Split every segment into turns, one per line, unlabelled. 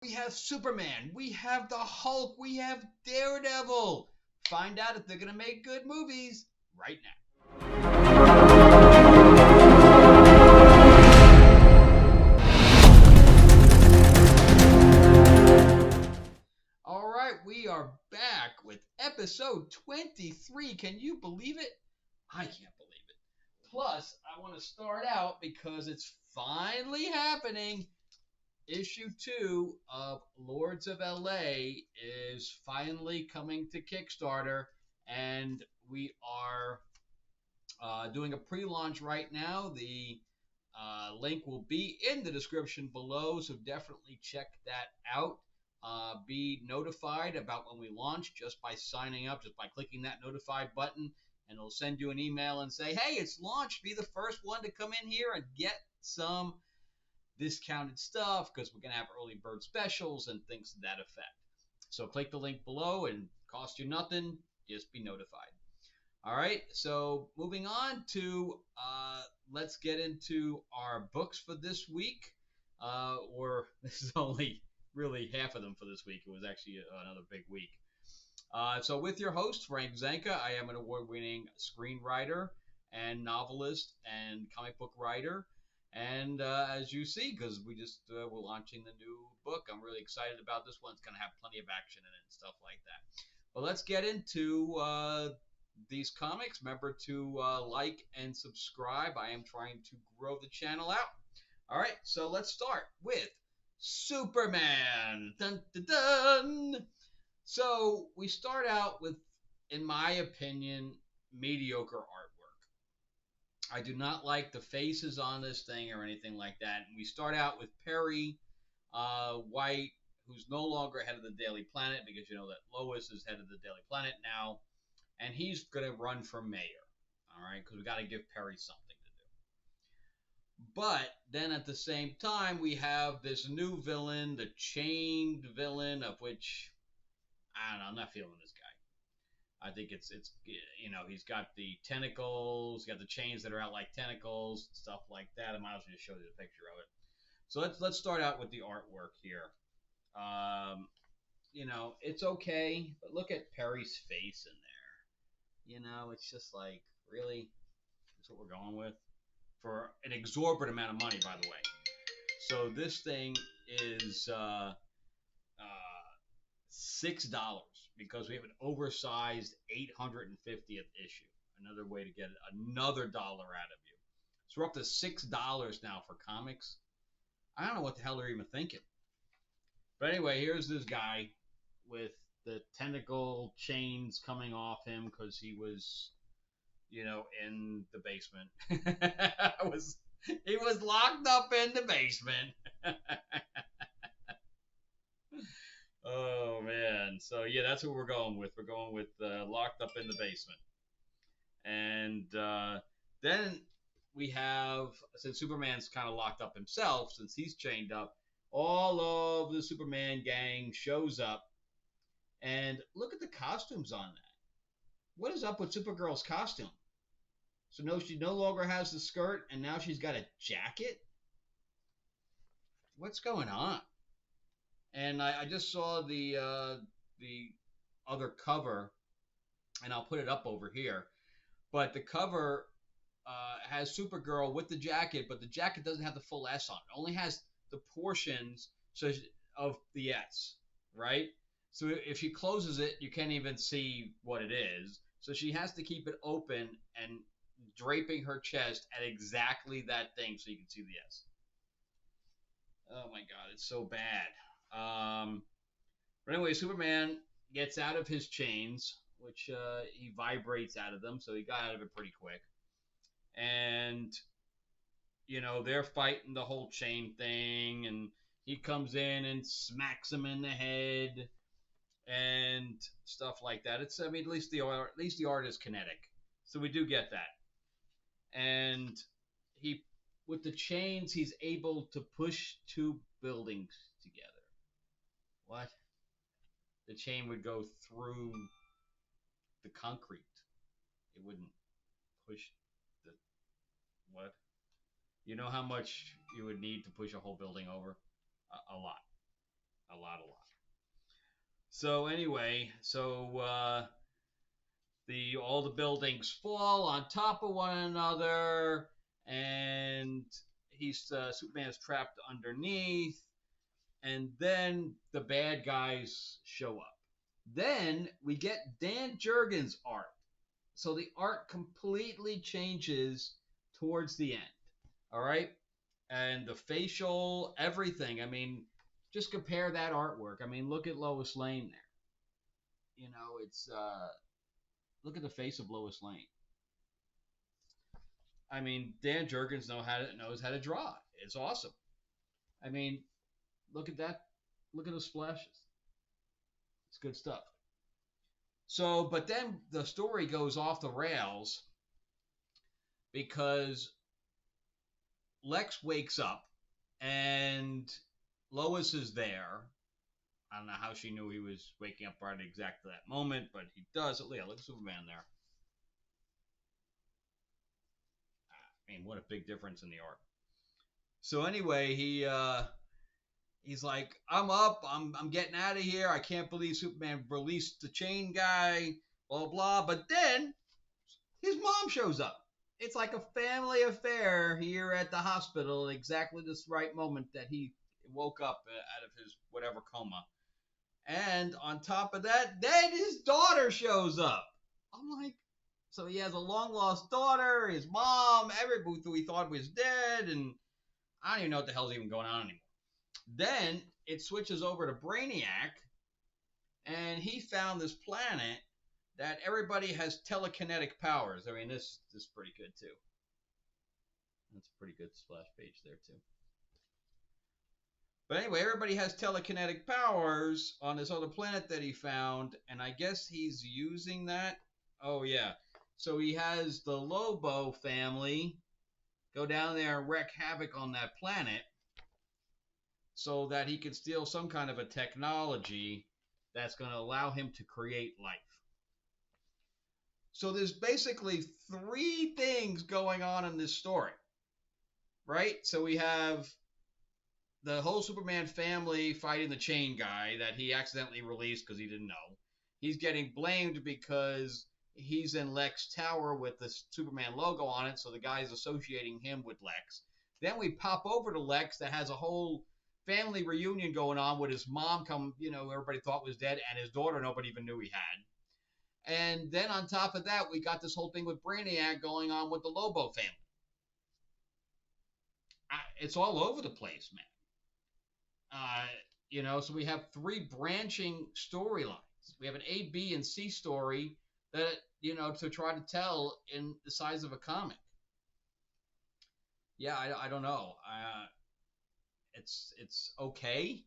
We have Superman. We have the Hulk. We have Daredevil. Find out if they're going to make good movies right now. All right, we are back with episode 23. Can you believe it? I can't believe it. Plus, I want to start out because it's finally happening. Issue 2 of Lords of LA is finally coming to Kickstarter, and we are doing a pre-launch right now. The link will be in the description below, so definitely check that out. Be notified about when we launch just by signing up, just by clicking that notify button, and it'll send you an email and say, hey, it's launched. Be the first one to come in here and get some discounted stuff because we're going to have early bird specials and things to that effect. So click the link below and cost you nothing. Just be notified. All right, so moving on to let's get into our books for this week. Or this is only really half of them for this week. It was actually another big week. So with your host, Frank Zanca, I am an award-winning screenwriter and novelist and comic book writer. And as you see, because we're launching the new book, I'm really excited about this one. It's going to have plenty of action in it and stuff like that. But let's get into these comics. Remember to like and subscribe. I am trying to grow the channel out. All right, so let's start with Superman. Dun, dun, dun. So we start out with, in my opinion, mediocre artwork. I do not like the faces on this thing or anything like that. And we start out with Perry White, who's no longer head of the Daily Planet because you know that Lois is head of the Daily Planet now, and he's going to run for mayor. All right, because we got to give Perry something to do. But then at the same time, we have this new villain, the chained villain, of which I don't know. I'm not feeling this guy. I think it's he's got the tentacles, he's got the chains that are out like tentacles, stuff like that. I might as well just show you the picture of it. So let's start out with the artwork here. It's okay, but look at Perry's face in there. It's just like, really? That's what we're going with? For an exorbitant amount of money, by the way. So this thing is $6 because we have an oversized 850th issue. Another way to get another dollar out of you. So we're up to $6 now for comics. I don't know what the hell they're even thinking. But anyway, here's this guy with the tentacle chains coming off him because he was, in the basement. He was locked up in the basement. Oh man! So yeah, that's what we're going with. We're going with locked up in the basement, and then we have, since Superman's kind of locked up himself, since he's chained up, all of the Superman gang shows up, and look at the costumes on that. What is up with Supergirl's costume? So no, she no longer has the skirt, and now she's got a jacket. What's going on? And I just saw the other cover, and I'll put it up over here. But the cover has Supergirl with the jacket, but the jacket doesn't have the full S on it. It only has the portions of the S, right? So if she closes it, you can't even see what it is. So she has to keep it open and draping her chest at exactly that thing so you can see the S. Oh my God, it's so bad. But anyway, Superman gets out of his chains, which he vibrates out of them, so he got out of it pretty quick. And, they're fighting the whole chain thing, and he comes in and smacks him in the head and stuff like that. At least the art is kinetic, so we do get that. And with the chains, he's able to push two buildings together. What? The chain would go through the concrete. It wouldn't push the what? You know how much you would need to push a whole building over? A lot. a lot. So anyway, the all the buildings fall on top of one another, and Superman's trapped underneath, and then the bad guys show up. Then we get Dan Jurgens' art. So the art completely changes towards the end. All right? And the facial, everything. I mean, just compare that artwork. I mean, look at Lois Lane there. It's look at the face of Lois Lane. I mean, Dan Jurgens knows how to draw. It's awesome. I mean, look at that. Look at the splashes. It's good stuff. So, but then the story goes off the rails because Lex wakes up and Lois is there. I don't know how she knew he was waking up right at exactly that moment, but he does. Yeah, look at Superman there. I mean, what a big difference in the art. So anyway, he's like, I'm up. I'm getting out of here. I can't believe Superman released the chain guy. Blah blah. But then his mom shows up. It's like a family affair here at the hospital at exactly this right moment that he woke up out of his whatever coma. And on top of that, then his daughter shows up. I'm like, so he has a long lost daughter, his mom, everybody who he thought was dead, and I don't even know what the hell's even going on anymore. Then it switches over to Brainiac, and he found this planet that everybody has telekinetic powers. I mean, this is pretty good too. That's a pretty good splash page there too. But anyway, everybody has telekinetic powers on this other planet that he found, and I guess he's using that. Oh yeah. So he has the Lobo family go down there and wreak havoc on that planet so that he can steal some kind of a technology that's going to allow him to create life. So there's basically three things going on in this story, right? So we have the whole Superman family fighting the chain guy that he accidentally released because he didn't know. He's getting blamed because he's in Lex Tower with the Superman logo on it, so the guy's associating him with Lex. Then we pop over to Lex that has a whole family reunion going on with his mom everybody thought was dead, and his daughter nobody even knew he had. And then on top of that, we got this whole thing with Brainiac going on with the Lobo family. It's all over the place, man. So we have three branching storylines. We have an A, B, and C story that, to try to tell in the size of a comic. Yeah, I don't know. It's okay.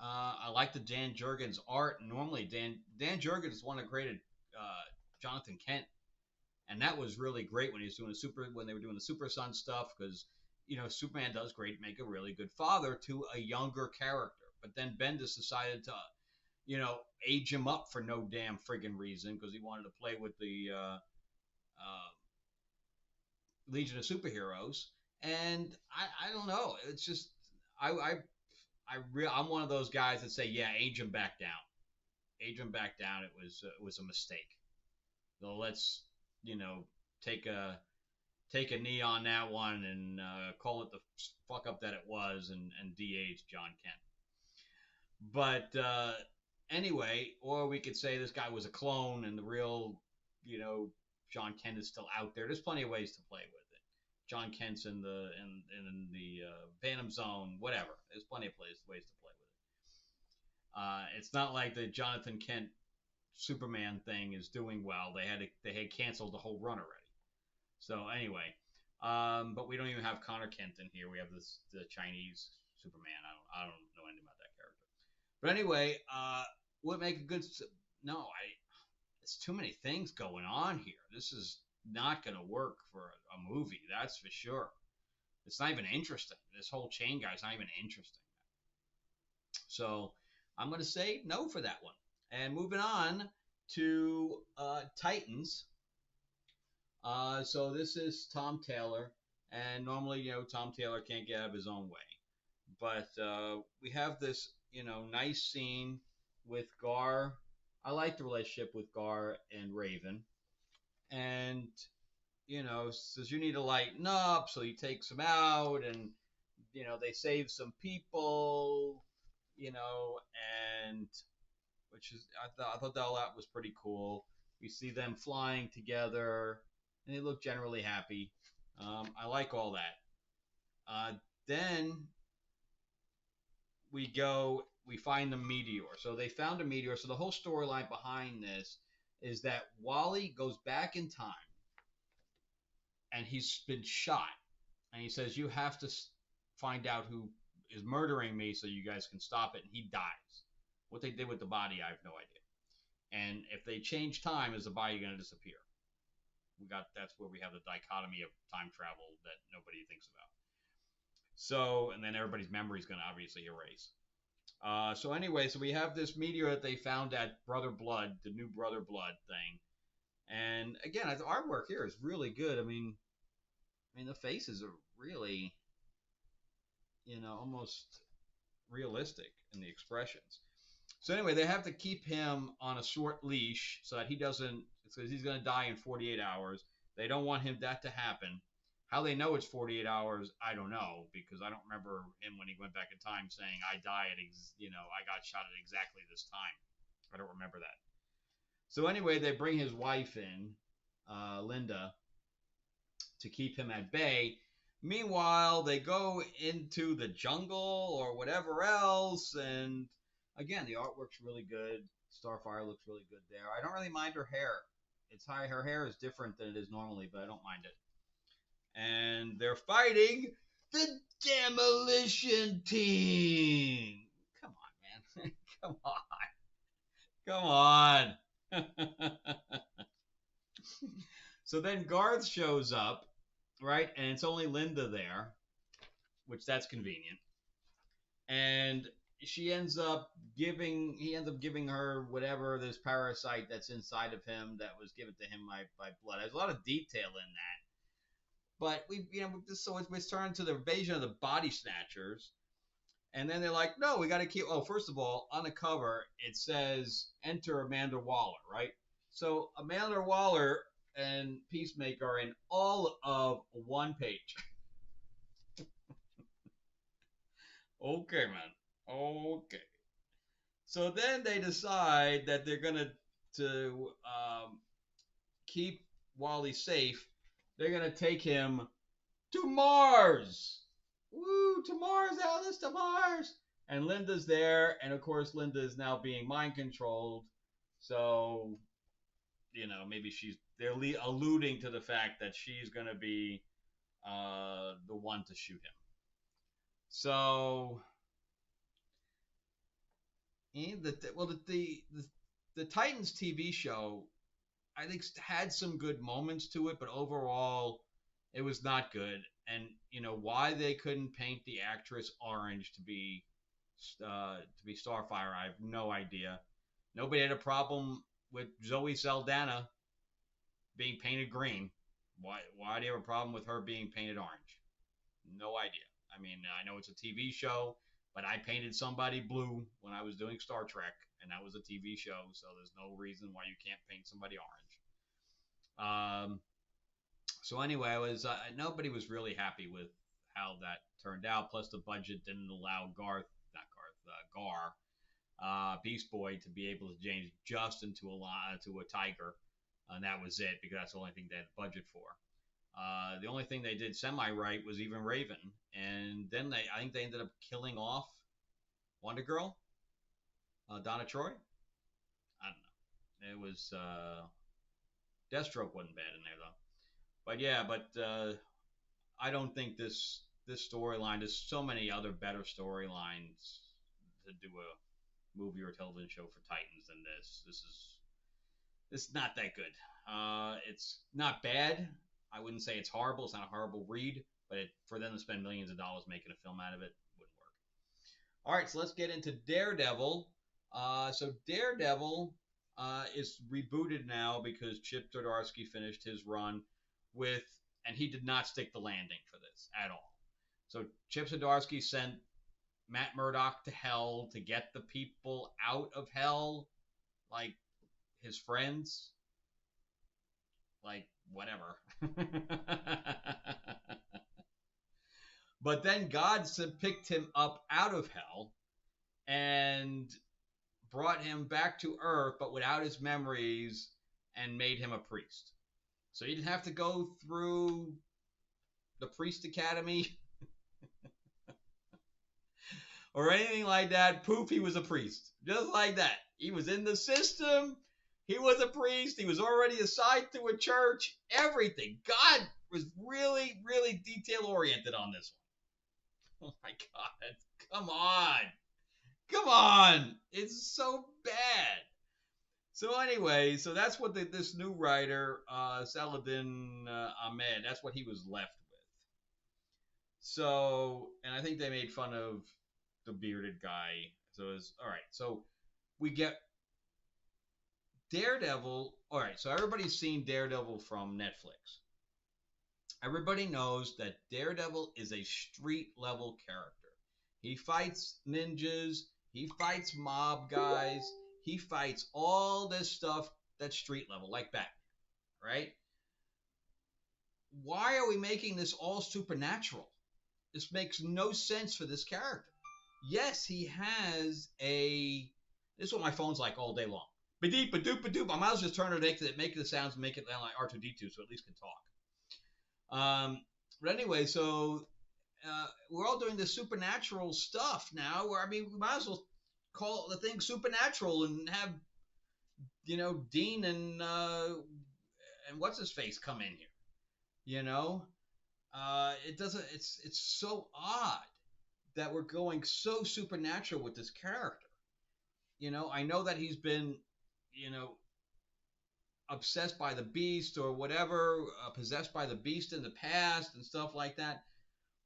I like the Dan Jurgens art. Normally, Dan Jurgens one that created Jonathan Kent, and that was really great when he was doing when they were doing the Super Son stuff because Superman does great, make a really good father to a younger character. But then Bendis decided to, age him up for no damn friggin' reason because he wanted to play with the Legion of Superheroes. And I don't know. It's just I'm one of those guys that say, yeah, age him back down. Age him back down. It was a mistake. So let's take a knee on that one and call it the fuck up that it was and de-age John Kent. But anyway, or we could say this guy was a clone and the real, John Kent is still out there. There's plenty of ways to play with it. John Kent's in the Phantom Zone, whatever. There's plenty of ways to play with it. It's not like the Jonathan Kent Superman thing is doing well. They had canceled the whole run already. So anyway, but we don't even have Connor Kent in here. We have the Chinese Superman. I don't know anything about that character. But anyway, what make a good? No, it's too many things going on here. This is not going to work for a movie. That's for sure. It's not even interesting. This whole chain guy's not even interesting. So I'm going to say no for that one. And moving on to Titans. So this is Tom Taylor, and normally, Tom Taylor can't get out of his own way. But we have this nice scene with Gar. I like the relationship with Gar and Raven. And, says you need to lighten up. So he takes him out and, they save some people, and I thought that all that was pretty cool. We see them flying together and they look generally happy. I like all that. Then we find the meteor. So they found a meteor. So the whole storyline behind this is that Wally goes back in time and he's been shot. And he says, you have to find out who is murdering me so you guys can stop it. And he dies. What they did with the body, I have no idea. And if they change time, is the body going to disappear? That's where we have the dichotomy of time travel that nobody thinks about. So, and then everybody's memory is going to obviously erase. So anyway, so we have this meteor that they found at Brother Blood, the new Brother Blood thing. And again, the artwork here is really good. I mean, the faces are really, almost realistic in the expressions. So anyway, they have to keep him on a short leash so that he doesn't, because he's going to die in 48 hours. They don't want that to happen. How they know it's 48 hours, I don't know, because I don't remember him when he went back in time saying, I got shot at exactly this time. I don't remember that. So anyway, they bring his wife in, Linda, to keep him at bay. Meanwhile, they go into the jungle or whatever else, and again, the artwork's really good. Starfire looks really good there. I don't really mind her hair. Her hair is different than it is normally, but I don't mind it. And they're fighting the Demolition Team. Come on, man. Come on. So then Garth shows up, right? And it's only Linda there, which that's convenient. And he ends up giving her whatever, this parasite that's inside of him that was given to him by blood. There's a lot of detail in that. But it's turned to the invasion of the body snatchers. And then they're like, no, we got to keep. Oh, first of all, on the cover, it says enter Amanda Waller, right? So Amanda Waller and Peacemaker are in all of one page. Okay, man. Okay. So then they decide that they're going to keep Wally safe. They're going to take him to Mars. Woo, to Mars, Alice, to Mars. And Linda's there. And of course, Linda is now being mind controlled. So, maybe they're alluding to the fact that she's going to be the one to shoot him. So, the Titans TV show, I think, had some good moments to it, but overall, it was not good. And why they couldn't paint the actress orange to be Starfire, I have no idea. Nobody had a problem with Zoe Saldana being painted green. Why do you have a problem with her being painted orange? No idea. I mean, I know it's a TV show, but I painted somebody blue when I was doing Star Trek, and that was a TV show, so there's no reason why you can't paint somebody orange. So anyway, nobody was really happy with how that turned out. Plus, the budget didn't allow Gar, Beast Boy, to be able to change just into a tiger, and that was it, because that's the only thing they had budget for. The only thing they did semi-right was even Raven, and then I think they ended up killing off Wonder Girl, Donna Troy. I don't know. It was Deathstroke wasn't bad in there though. But yeah, I don't think this storyline. There's so many other better storylines to do a movie or television show for Titans than this. This is not that good. It's not bad. I wouldn't say it's horrible. It's not a horrible read, but for them to spend millions of dollars making a film out of it wouldn't work. All right, so let's get into Daredevil. So Daredevil is rebooted now because Chip Zdarsky finished his run and he did not stick the landing for this at all. So Chip Zdarsky sent Matt Murdock to hell to get the people out of hell, like his friends, like whatever. But then God picked him up out of hell and brought him back to earth, but without his memories, and made him a priest. So he didn't have to go through the priest academy or anything like that. Poof, he was a priest. Just like that. He was in the system. He was a priest. He was already assigned to a church. Everything. God was really, really detail oriented on this one. Oh my God. Come on. Come on. It's so bad. So anyway, so that's what this new writer, Saladin Ahmed, that's what he was left with. So, and I think they made fun of the bearded guy. So it's all right. So we get Daredevil. All right. So everybody's seen Daredevil from Netflix. Everybody knows that Daredevil is a street level character. He fights ninjas. He fights mob guys. He fights all this stuff that's street level, like Batman, right? Why are we making this all supernatural? This makes no sense for this character. Yes, he has a. This is what my phone's like all day long. Ba-deep, ba-doop, ba-doop. I might as well just turn it, make the sounds, and make it sound like R2D2, so at least can talk. But anyway, so we're all doing this supernatural stuff now. Where I mean, we might as well call the thing supernatural and have Dean and what's his face come in here. It doesn't. It's so odd that we're going so supernatural with this character. I know that he's been, obsessed by the beast or whatever, possessed by the beast in the past and stuff like that.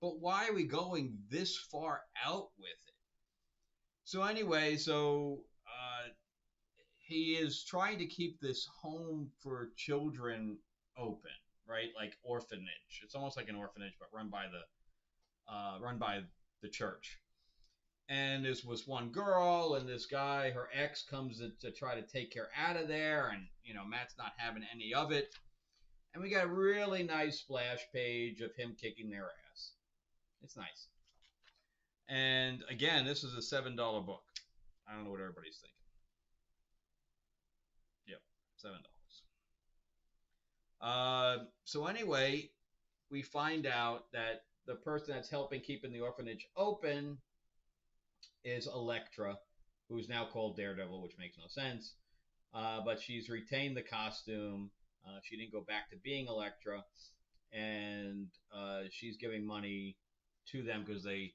But why are we going this far out with it? So anyway, he is trying to keep this home for children open, right? Like orphanage. It's almost like an orphanage, but run by the church. And this was one girl, and this guy, her ex, comes to try to take her out of there, and Matt's not having any of it. And we got a really nice splash page of him kicking their ass. It's nice. And again, this is a $7 book. I don't know what everybody's thinking. Yep, $7. So anyway, we find out that the person that's helping keeping the orphanage open is Elektra, who's now called Daredevil, which makes no sense. But she's retained the costume. She didn't go back to being Elektra, and she's giving money to them because the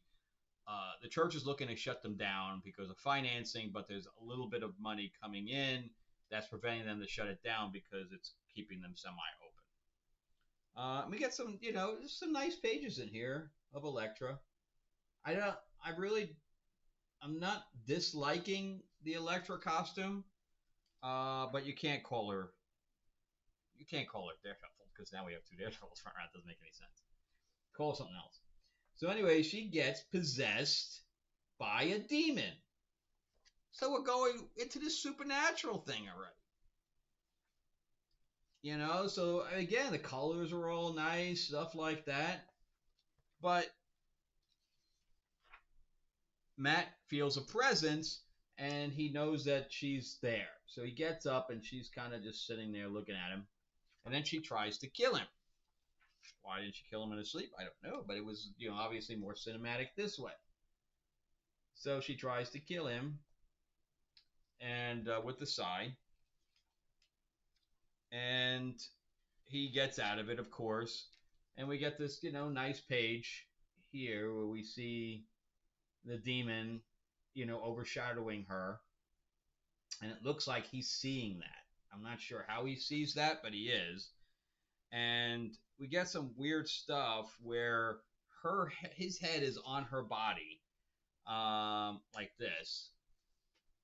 church is looking to shut them down because of financing, but there's a little bit of money coming in that's preventing them to shut it down because it's keeping them semi-open. We get some, there's some nice pages in here of Elektra. I'm not disliking the Elektra costume, but you can't call her Daredevil because now we have two Daredevils running around. It doesn't make any sense. Call her something else. So anyway, she gets possessed by a demon. So we're going into this supernatural thing already. So again, the colors are all nice, stuff like that. But Matt feels a presence, and he knows that she's there. So he gets up, and she's kind of just sitting there looking at him. And then she tries to kill him. Why didn't she kill him in his sleep? I don't know, but it was, obviously more cinematic this way. So she tries to kill him, and with the sigh. And he gets out of it, of course. And we get this, nice page here where we see the demon, overshadowing her. And it looks like he's seeing that. I'm not sure how he sees that, but he is. And we get some weird stuff where his head is on her body, like this.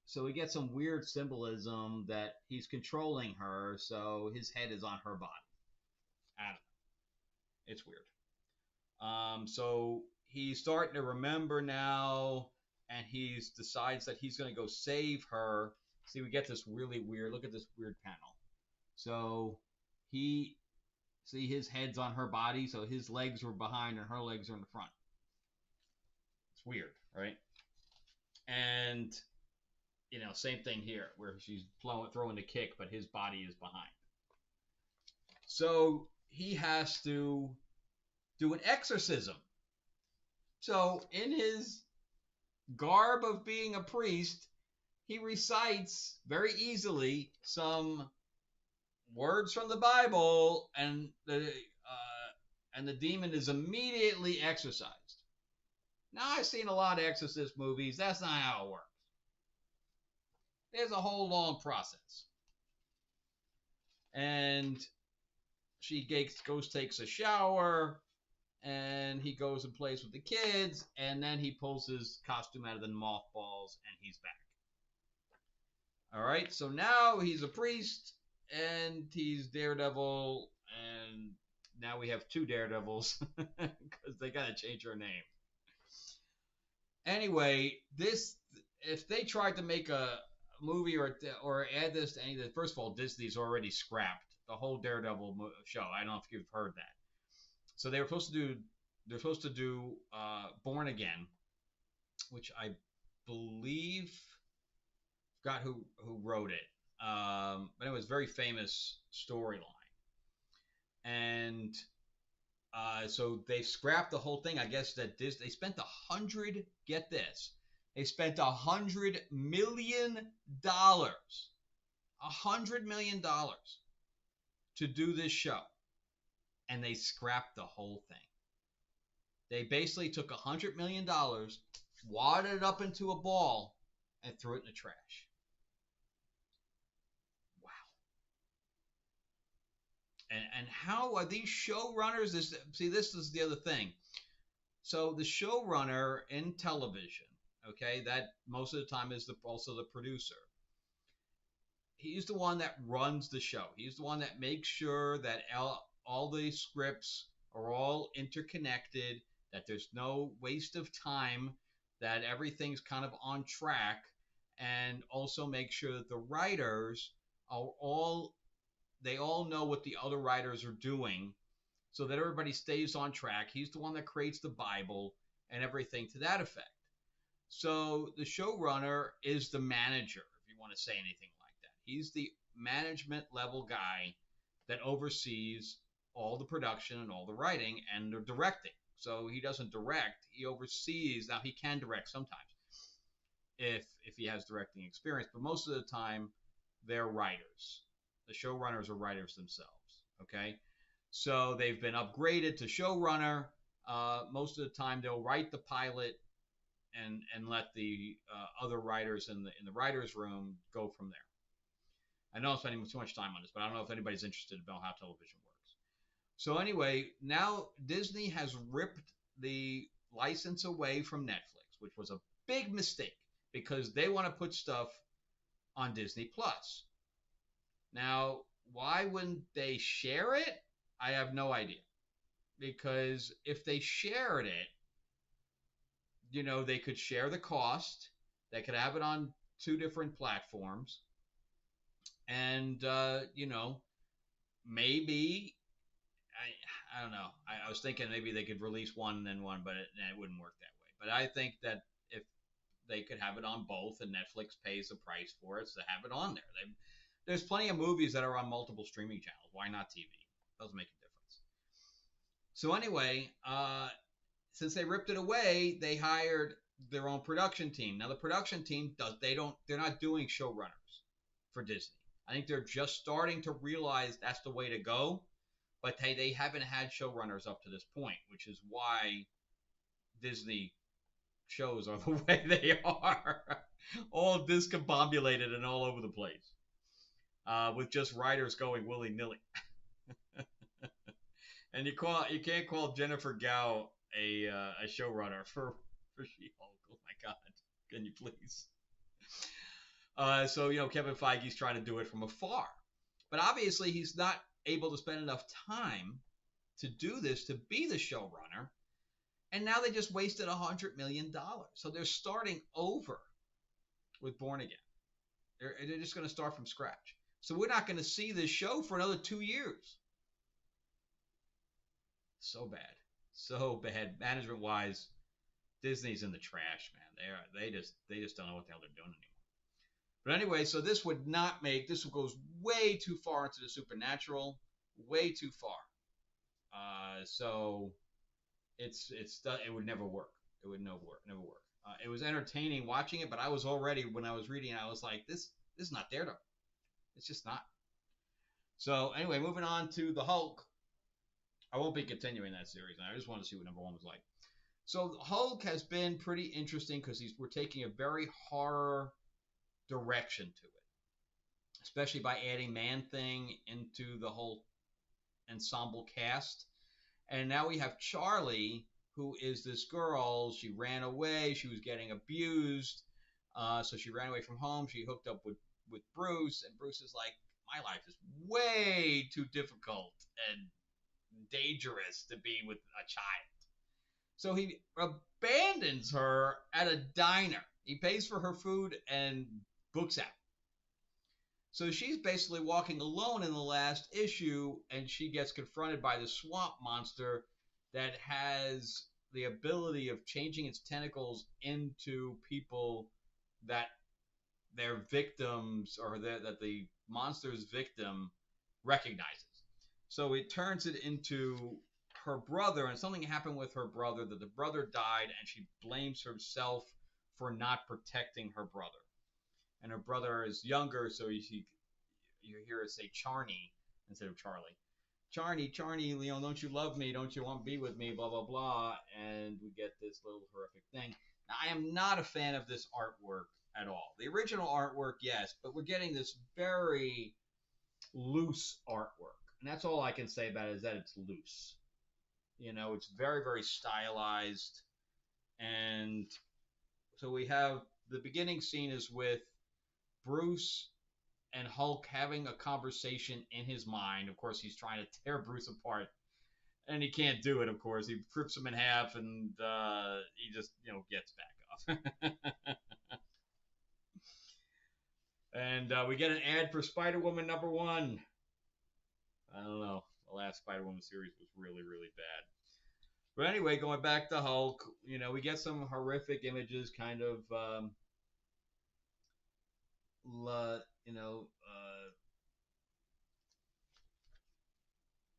So we get some weird symbolism that he's controlling her, so his head is on her body. I don't know. It's weird. So he's starting to remember now and he decides that he's going to go save her. See, we get this really weird. Look at this weird panel. So he see his head's on her body, so his legs were behind and her legs are in the front. It's weird, right? And same thing here, where she's throwing the kick, but his body is behind. So he has to do an exorcism. So in his garb of being a priest, he recites very easily some words from the Bible, and the demon is immediately exorcised. Now, I've seen a lot of exorcist movies. That's not how it works. There's a whole long process. And she goes, takes a shower, and he goes and plays with the kids, and then he pulls his costume out of the mothballs, and he's back. All right, so now he's a priest, and he's Daredevil, and now we have two Daredevils, because they got to change her name. Anyway, if they tried to make a movie or add this to any of the, first of all, Disney's already scrapped the whole Daredevil show. I don't know if you've heard that. So they're supposed to do Born Again, which I believe, forgot who wrote it, but it was a very famous storyline. And so they scrapped the whole thing. I guess that they spent get this, they spent $100 million, $100 million to do this show, and they scrapped the whole thing. They basically took $100 million, wadded it up into a ball, and threw it in the trash. Wow. And how are these showrunners? This is the other thing. So the showrunner in television, okay, that most of the time is also the producer. He's the one that runs the show. He's the one that makes sure that all the scripts are all interconnected, that there's no waste of time, that everything's kind of on track, and also make sure that the writers are all know what the other writers are doing, so that everybody stays on track. He's the one that creates the Bible and everything to that effect. So the showrunner is the manager, if you want to say anything like that. He's the management level guy that oversees all the production and all the writing and the directing. So he doesn't direct, he oversees. Now, he can direct sometimes if he has directing experience, but most of the time they're writers. The showrunners are writers themselves, okay? So they've been upgraded to showrunner. Most of the time they'll write the pilot and let the other writers in the writer's room go from there. I know I'm spending too much time on this, but I don't know if anybody's interested about how television works. So anyway, now Disney has ripped the license away from Netflix, which was a big mistake because they want to put stuff on Disney Plus. Now, why wouldn't they share it? I have no idea. Because if they shared it, they could share the cost. They could have it on two different platforms. And, maybe, I don't know. I was thinking maybe they could release one and then one, but it wouldn't work that way. But I think that if they could have it on both and Netflix pays the price for it, so have it on there. There's plenty of movies that are on multiple streaming channels. Why not TV? It doesn't make a difference. So anyway, since they ripped it away, they hired their own production team. Now the production team they're not doing showrunners for Disney. I think they're just starting to realize that's the way to go, but they haven't had showrunners up to this point, which is why Disney shows are the way they are, all discombobulated and all over the place, with just writers going willy-nilly. And you can't call Jennifer Gao a showrunner for She-Hulk. Oh my God, can you please? So Kevin Feige's trying to do it from afar, but obviously he's not able to spend enough time to do this, to be the showrunner. And now they just wasted $100 million. So they're starting over with Born Again. They're just going to start from scratch. So we're not going to see this show for another 2 years. So bad. So bad. Management wise, Disney's in the trash, man. They just don't know what the hell they're doing anymore. But anyway, so this goes way too far into the supernatural, way too far. So it would never work. It would never work. It was entertaining watching it, but I was already, when I was reading, I was like, this is not Daredevil. It's just not. So anyway, moving on to the Hulk. I won't be continuing that series. I just want to see what number 1 was like. So Hulk has been pretty interesting because we're taking a very horror direction to it, especially by adding Man-Thing into the whole ensemble cast. And now we have Charlie, who is this girl. She ran away. She was getting abused. So she ran away from home. She hooked up with Bruce. And Bruce is like, my life is way too difficult and dangerous to be with a child. So he abandons her at a diner. He pays for her food and books out. So she's basically walking alone in the last issue, and she gets confronted by the swamp monster that has the ability of changing its tentacles into people that their victims, or that the monster's victim recognizes. So it turns it into her brother, and something happened with her brother, that the brother died, and she blames herself for not protecting her brother. And her brother is younger, so you hear her say Charney instead of Charlie. Charney, Leon, don't you love me? Don't you want to be with me? Blah, blah, blah. And we get this little horrific thing. Now, I am not a fan of this artwork at all. The original artwork, yes, but we're getting this very loose artwork. And that's all I can say about it, is that it's loose. It's very, very stylized. And so we have the beginning scene is with Bruce and Hulk having a conversation in his mind. Of course, he's trying to tear Bruce apart, and he can't do it, of course. He rips him in half, and he just, gets back up. And we get an ad for Spider-Woman #1. I don't know. The last Spider-Woman series was really, really bad. But anyway, going back to Hulk, we get some horrific images, kind of,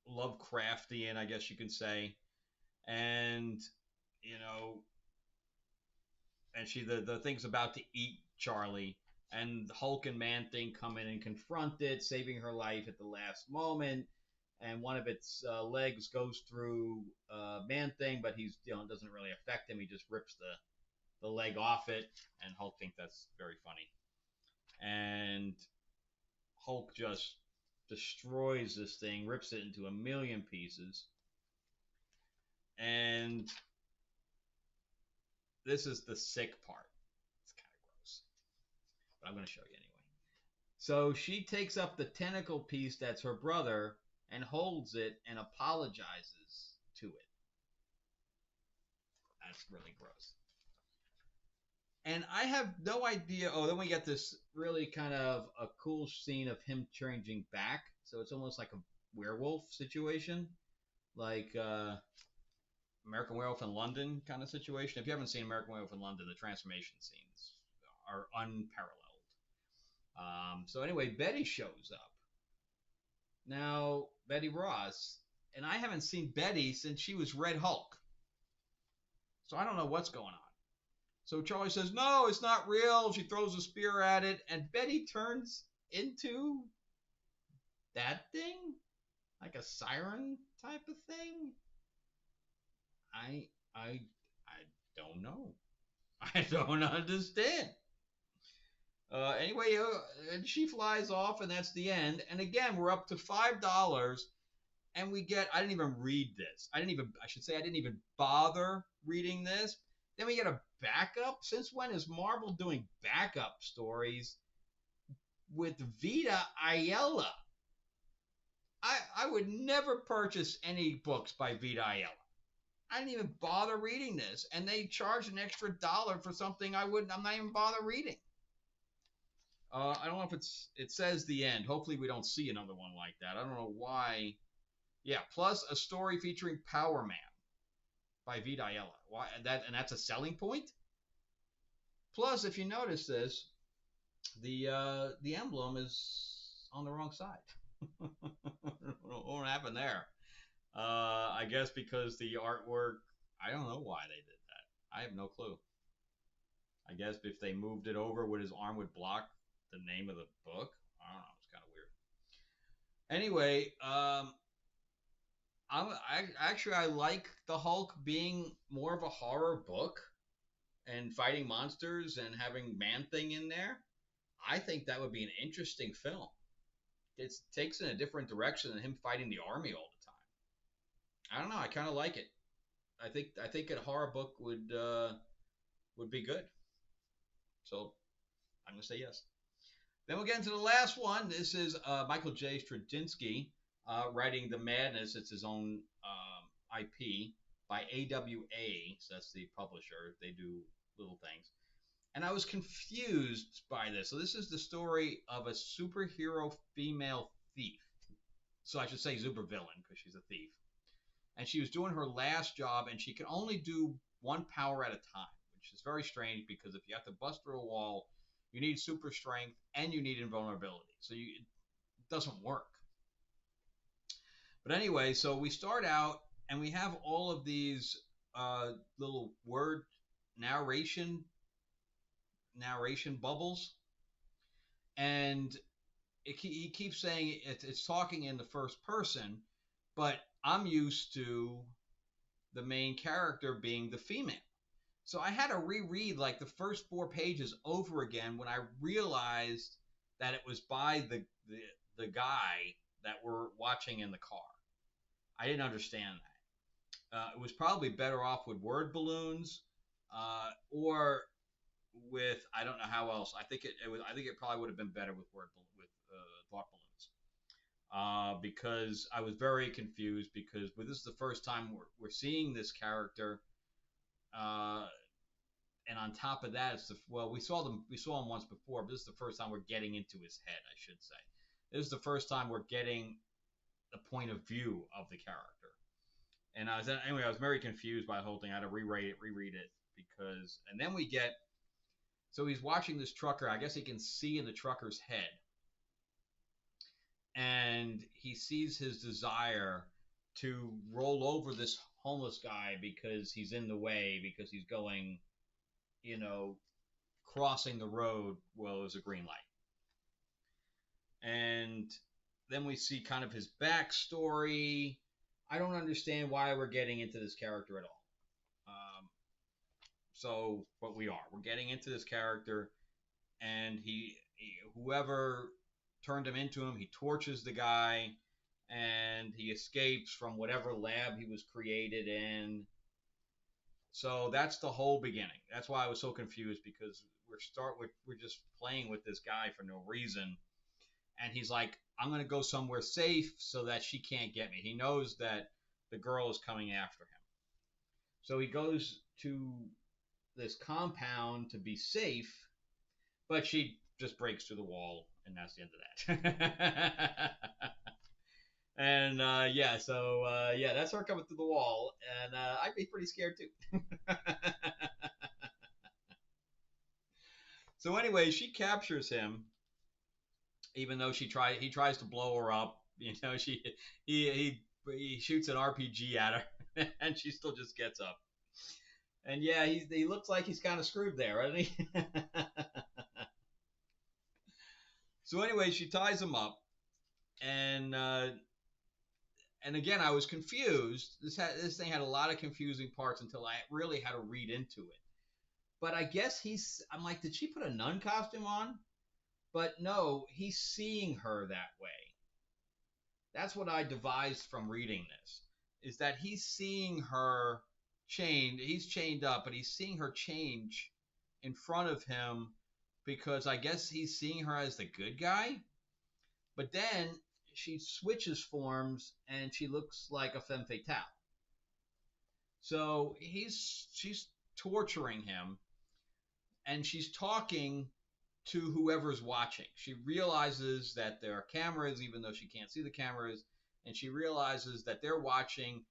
Lovecraftian, I guess you can say. And, and the thing's about to eat Charlie. And Hulk and Man-Thing come in and confront it, saving her life at the last moment. And one of its legs goes through Man-Thing, but he's doesn't really affect him. He just rips the leg off it, and Hulk thinks that's very funny. And Hulk just destroys this thing, rips it into a million pieces. And this is the sick part. It's kind of gross, but I'm going to show you anyway. So she takes up the tentacle piece that's her brother and holds it and apologizes to it. That's really gross. And I have no idea. Oh, then we get this really kind of a cool scene of him changing back. So it's almost like a werewolf situation, like American Werewolf in London kind of situation. If you haven't seen American Werewolf in London, the transformation scenes are unparalleled. So anyway, Betty shows up. Now, Betty Ross, and I haven't seen Betty since she was Red Hulk. So I don't know what's going on. So Charlie says, no, it's not real. She throws a spear at it, and Betty turns into that thing? Like a siren type of thing? I don't know. I don't understand. Anyway, and she flies off, and that's the end. And again, we're up to $5, and we get, I didn't even read this. I didn't even bother reading this. Then we get a backup. Since when is Marvel doing backup stories with Vita Ayala? I would never purchase any books by Vita Ayala. I didn't even bother reading this, and they charged an extra $1 for something I'm not even bother reading. I don't know if it says the end. Hopefully we don't see another one like that. I don't know why. Yeah, plus a story featuring Power Man by Vita Ayala. Why that's a selling point? Plus, if you notice this, the emblem is on the wrong side. What happened there? I guess because the artwork, I don't know why they did that. I have no clue. I guess if they moved it over, his arm would block the name of the book. I don't know. It's kind of weird. Anyway, I like the Hulk being more of a horror book and fighting monsters and having Man-Thing in there. I think that would be an interesting film. It takes in a different direction than him fighting the army all the time. I don't know. I kind of like it. I think a horror book would be good. So I'm gonna say yes. Then we'll get into the last one. This is Michael J. Straczynski writing The Madness. It's his own IP by AWA. So that's the publisher. They do little things. And I was confused by this. So this is the story of a superhero female thief. So I should say supervillain because she's a thief. And she was doing her last job, and she can only do one power at a time, which is very strange because if you have to bust through a wall, you need super strength and you need invulnerability. So it doesn't work. But anyway, so we start out, and we have all of these little word narration bubbles, and he keeps saying it's talking in the first person, but I'm used to the main character being the female. So I had to reread like the first 4 pages over again when I realized that it was by the guy that we're watching in the car. I didn't understand that. It was probably better off with word balloons or with, I don't know how else. I think it probably would have been better with thought balloons. Because I was very confused because this is the first time we're seeing this character, and on top of that, we saw him once before, but this is the first time we're getting into his head, I should say. This is the first time we're getting the point of view of the character, and I was very confused by the whole thing. I had to reread it because, and then we get. So he's watching this trucker. I guess he can see in the trucker's head. And he sees his desire to roll over this homeless guy because he's in the way, because he's going, crossing the road while there's a green light. And then we see kind of his backstory. I don't understand why we're getting into this character at all. But we are. We're getting into this character, and whoever turned him into him, he torches the guy, and he escapes from whatever lab he was created in. So that's the whole beginning. That's why I was so confused, because we're just playing with this guy for no reason, and he's like, I'm going to go somewhere safe so that she can't get me. He knows that the girl is coming after him. So he goes to this compound to be safe, but she just breaks through the wall, and that's the end of that. And that's her coming through the wall, and I'd be pretty scared too. So anyway, she captures him, even though he tries to blow her up. He shoots an RPG at her, and she still just gets up. And yeah, he looks like he's kind of screwed there, doesn't he? So anyway, she ties him up, and again, I was confused. This thing had a lot of confusing parts until I really had to read into it. But I guess I'm like, did she put a nun costume on? But no, he's seeing her that way. That's what I devised from reading this, is that he's seeing her chained. He's chained up, but he's seeing her change in front of him because I guess he's seeing her as the good guy. But then she switches forms and she looks like a femme fatale. So she's torturing him, and she's talking to whoever's watching. She realizes that there are cameras, even though she can't see the cameras, and she realizes that they're watching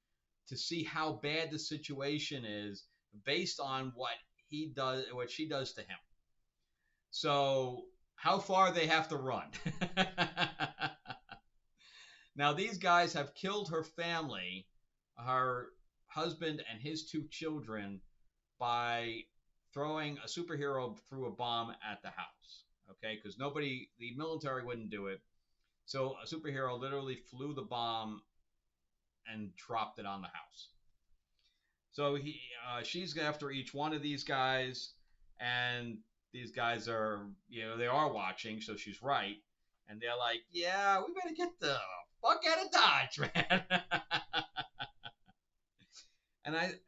to see how bad the situation is based on what he does, what she does to him. So how far they have to run. Now these guys have killed her family, her husband and his two children, by throwing a superhero through a bomb at the house. Okay, because the military wouldn't do it. So a superhero literally flew the bomb and dropped it on the house. So she's after each one of these guys, and these guys are, they are watching, so she's right, and they're like, yeah, we better get the fuck out of Dodge, man.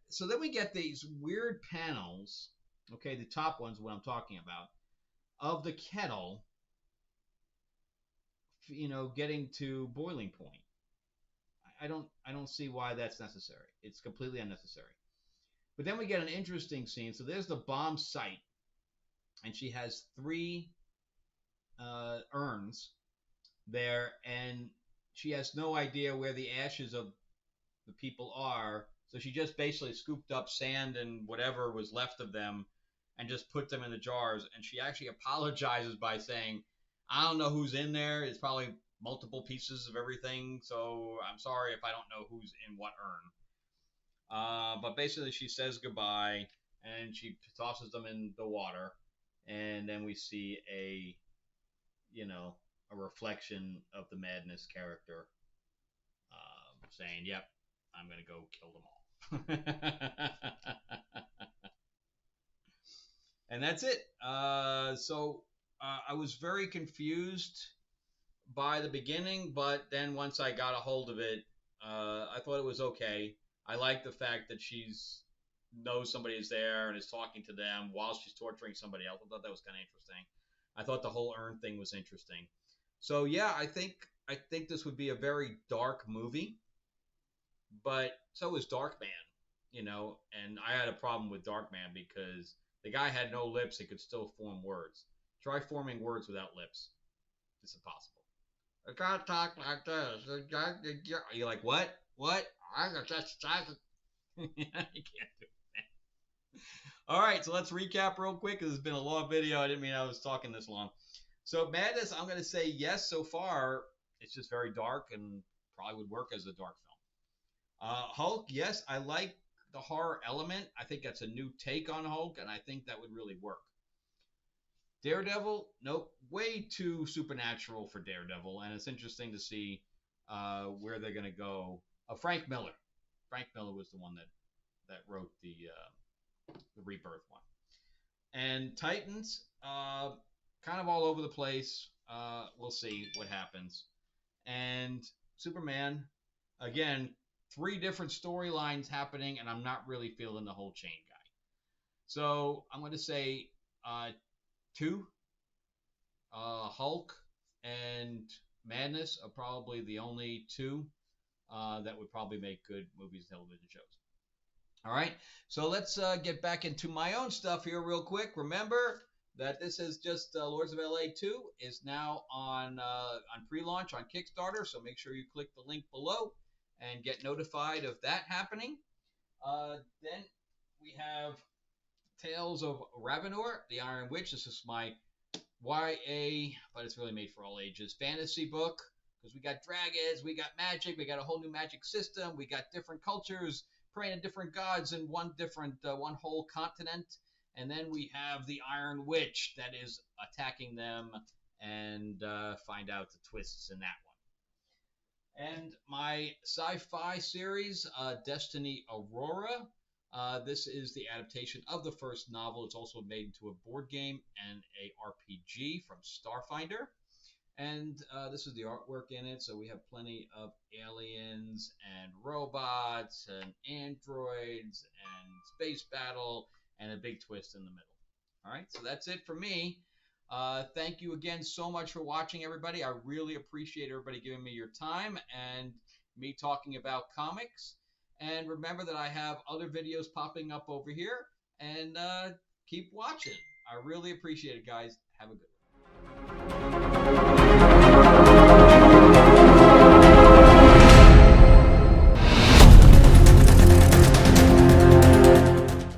So then we get these weird panels. Okay, the top one's what I'm talking about, of the kettle, getting to boiling point. I don't see why that's necessary. It's completely unnecessary. But then we get an interesting scene. So there's the bomb site, and she has three urns there, and she has no idea where the ashes of the people are. So she just basically scooped up sand and whatever was left of them and just put them in the jars. And she actually apologizes by saying, I don't know who's in there. It's probably multiple pieces of everything. So I'm sorry if I don't know who's in what urn. But basically, she says goodbye and she tosses them in the water. And then we see a reflection of the Madness character saying, yep, I'm going to go kill them all. And that's it. I was very confused by the beginning, but then once I got a hold of it, I thought it was okay. I like the fact that she's knows somebody is there and is talking to them while she's torturing somebody else. I thought that was kind of interesting. I thought the whole urn thing was interesting. So yeah, I think this would be a very dark movie, but so is Darkman, and I had a problem with Darkman because the guy had no lips. He could still form words. Try forming words without lips. It's impossible. I can't talk like this. You're like, what? What? You can't do it. All right, so let's recap real quick because it's been a long video. I didn't mean I was talking this long. So Madness, I'm going to say yes so far. It's just very dark and probably would work as a dark film. Hulk, yes, I like the horror element. I think that's a new take on Hulk, and I think that would really work. Daredevil, nope, way too supernatural for Daredevil, and it's interesting to see where they're going to go. Frank Miller. Frank Miller was the one that wrote the Rebirth one. And Titans, kind of all over the place. We'll see what happens. And Superman, again, 3 different storylines happening, and I'm not really feeling the whole chain guy. So I'm going to say 2. Hulk and Madness are probably the only 2 that would probably make good movies and television shows. All right, so let's get back into my own stuff here real quick. Remember that this is just Lords of LA 2 is now on pre-launch on Kickstarter, so make sure you click the link below and get notified of that happening. Then we have Tales of Ravenor, the Iron Witch. This is my YA, but it's really made for all ages, fantasy book, because we got dragons, we got magic, we got a whole new magic system, we got different cultures praying to different gods in one whole continent, and then we have the Iron Witch that is attacking them, and find out the twists in that one. And my sci-fi series, Destiny Aurora. This is the adaptation of the first novel. It's also made into a board game and a RPG from Starfinder. And this is the artwork in it. So we have plenty of aliens and robots and androids and space battle and a big twist in the middle. All right, so that's it for me. Thank you again so much for watching, everybody. I really appreciate everybody giving me your time and me talking about comics. And remember that I have other videos popping up over here. And keep watching. I really appreciate it, guys. Have a good one.